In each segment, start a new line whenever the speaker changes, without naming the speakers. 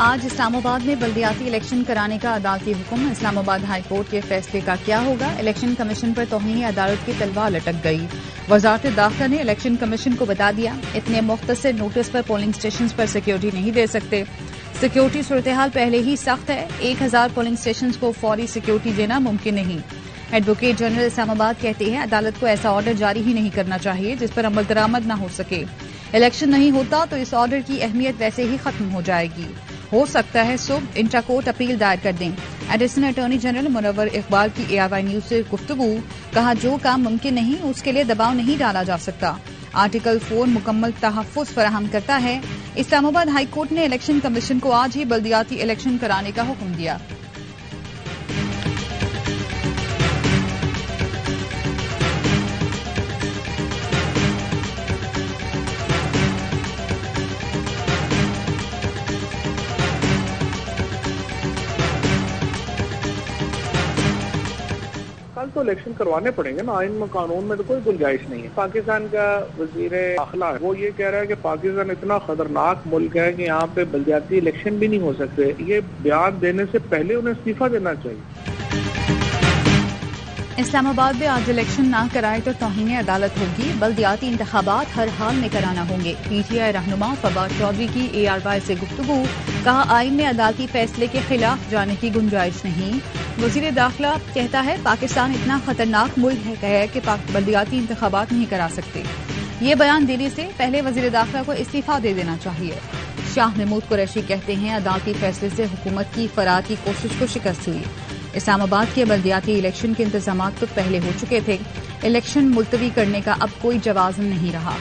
آج اسلام آباد میں بلدیاتی الیکشن کرانے کا عدالتی حکم. اسلام آباد ہائی کورٹ کے فیصلے کا کیا ہوگا؟ الیکشن کمیشن پر توہین عدالت کی تلوار لٹک گئی. وزارت داخلہ نے الیکشن کمیشن کو بتا دیا اتنے مختصر نوٹس پر پولنگ اسٹیشنز پر سیکیورٹی نہیں دے سکتے. سیکیورٹی صورتحال پہلے ہی سخت ہے. 1000 پولنگ اسٹیشنز کو فوری سیکیورٹی دینا ممکن نہیں. ایڈوکیٹ جنرل اسلام آباد کہتے ہیں عدالت کو ایسا آرڈر جاری ہی نہیں کرنا چاہیے جس پر عمل درآمد نہ ہو سکے. الیکشن نہیں ہوتا تو اس آرڈر کی اہمیت ویسے ہی ختم ہو جائے گی. ہو سکتا ہے صبح انٹرا کورٹ اپیل دائر کر دیں. ایڈیشنل اٹارنی جنرل منور اقبال کی ARY نیوز سے گفتگو. کہا جو کام ممکن نہیں اس کے لیے دباؤ نہیں ڈالا جا سکتا. آرٹیکل 4 مکمل تحفظ فراہم کرتا ہے. اسلام آباد ہائی کورٹ نے الیکشن کمیشن کو آج ہی بلدیاتی الیکشن کرانے کا حکم دیا.
کل تو الیکشن کروانے پڑیں گے نا. آئین میں قانون میں تو کوئی گنجائش نہیں ہے. پاکستان کا وزیر داخلہ وہ یہ کہہ رہا ہے کہ پاکستان اتنا خطرناک ملک ہے کہ یہاں پہ بلدیاتی الیکشن بھی نہیں ہو سکتے. یہ بیان دینے سے پہلے انہیں استعفیٰ دینا چاہیے.
اسلام آباد میں آج الیکشن نہ کرائے تو توہین عدالت ہوگی. بلدیاتی انتخابات ہر حال میں کرانا ہوں گے. PTI رہنما فواد چودھری کی ARY سے گفتگو. کہا آئین میں عدالتی فیصلے کے خلاف جانے کی گنجائش نہیں. وزیر داخلہ کہتا ہے پاکستان اتنا خطرناک ملک ہے کہ بلدیاتی انتخابات نہیں کرا سکتے. یہ بیان دینے سے پہلے وزیر داخلہ کو استعفیٰ دے دینا چاہیے. شاہ محمود قریشی کہتے ہیں عدالتی فیصلے سے حکومت کی فرار کی کوشش کو شکست ہوئی. اسلام آباد کے بلدیاتی الیکشن کے انتظامات تو پہلے ہو چکے تھے. الیکشن ملتوی کرنے کا اب کوئی جواز نہیں رہا.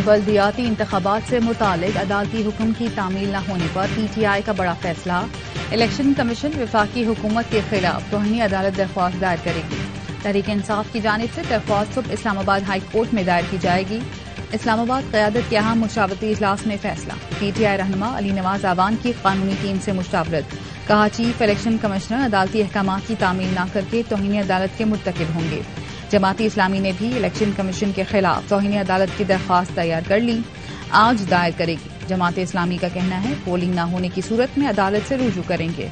بلدیاتی انتخابات سے متعلق عدالتی حکم کی تعمیل نہ ہونے پر PTI کا بڑا فیصلہ. الیکشن کمیشن وفاقی حکومت کے خلاف توہین عدالت درخواست دائر کرے گی. تحریک انصاف کی جانب سے درخواست صبح اسلام آباد ہائی کورٹ میں دائر کی جائے گی. اسلام آباد قیادت کے اہم مشاورتی اجلاس میں فیصلہ. PTI رہنما علی نواز آوان کی قانونی ٹیم سے مشاورت. کہا چیف الیکشن کمشنر عدالتی احکامات کی تعمیل نہ کر کے توہین عدالت کے مرتکب ہوں گے. جماعت اسلامی نے بھی الیکشن کمیشن کے خلاف توہین عدالت کی درخواست تیار کر لی. آج دائر کرے گی. جماعت اسلامی کا کہنا ہے پولنگ نہ ہونے کی صورت میں عدالت سے رجوع کریں گے.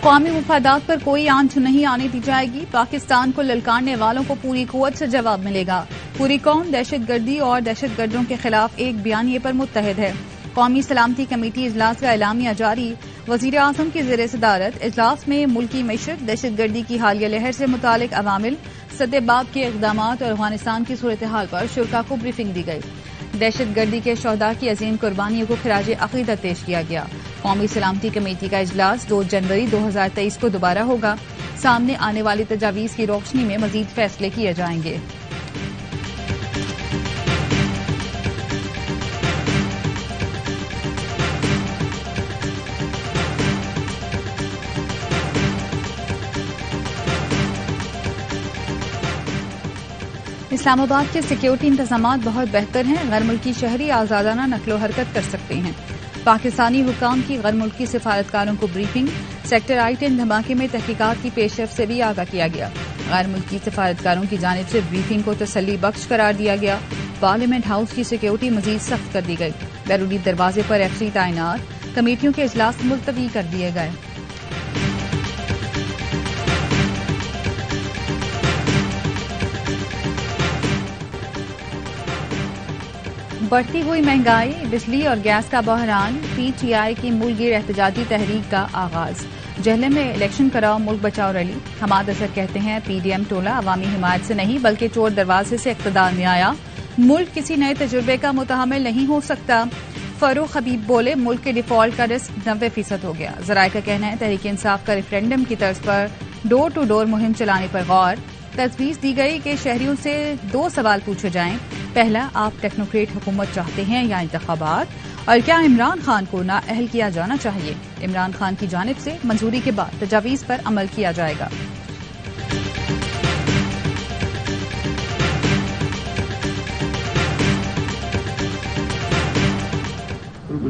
قومی مفادات پر کوئی آنچ نہیں آنے دی جائے گی. پاکستان کو للکارنے والوں کو پوری قوت سے جواب ملے گا. پوری قوم دہشت گردی اور دہشت گردوں کے خلاف ایک بیانیے پر متحد ہے. قومی سلامتی کمیٹی اجلاس کا اعلامیہ جاری. وزیر اعظم کی زیر صدارت اجلاس میں ملکی معیشت، دہشت گردی کی حالیہ لہر سے متعلق عوامل، سد باب کے اقدامات اور افغانستان کی صورتحال پر شرکاء کو بریفنگ دی گئی. دہشت گردی کے شہداء کی عظیم قربانیوں کو خراج عقیدت پیش کیا گیا. قومی سلامتی کمیٹی کا اجلاس 2 جنوری 2023 کو دوبارہ ہوگا. سامنے آنے والی تجاویز کی روشنی میں مزید فیصلے کیے جائیں گے. اسلام آباد کے سیکیورٹی انتظامات بہت بہتر ہیں. غیر ملکی شہری آزادانہ نقل و حرکت کر سکتے ہیں. پاکستانی حکام کی غیر ملکی سفارتکاروں کو بریفنگ. سیکٹر 10 دھماکے میں تحقیقات کی پیش رفت سے بھی آگاہ کیا گیا. غیر ملکی سفارتکاروں کی جانب سے بریفنگ کو تسلی بخش قرار دیا گیا. پارلیمنٹ ہاؤس کی سیکیورٹی مزید سخت کر دی گئی. بیرونی دروازے پر FC تعینات. کمیٹیوں کے اجلاس ملتوی کر دیے گئے. بڑھتی ہوئی مہنگائی، بجلی اور گیس کا بحران. PTI کی ملک گیر احتجاجی تحریک کا آغاز. جہلم میں الیکشن کراؤ ملک بچاؤ ریلی. حماد اظہر کہتے ہیں PDM ٹولہ عوامی حمایت سے نہیں بلکہ چور دروازے سے اقتدار میں آیا. ملک کسی نئے تجربے کا متحمل نہیں ہو سکتا. فاروق حبیب بولے ملک کے ڈیفالٹ کا رسک 90% ہو گیا. ذرائع کا کہنا ہے تحریک انصاف کا ریفرینڈم کی طرز پر ڈور ٹو ڈور مہم چلانے پر غور. تجویز دی گئی کہ شہریوں سے 2 سوال پوچھے جائیں. پہلا، آپ ٹیکنوکریٹ حکومت چاہتے ہیں یا انتخابات؟ اور کیا عمران خان کو نااہل کیا جانا چاہیے؟ عمران خان کی جانب سے منظوری کے بعد تجاویز پر عمل کیا جائے گا.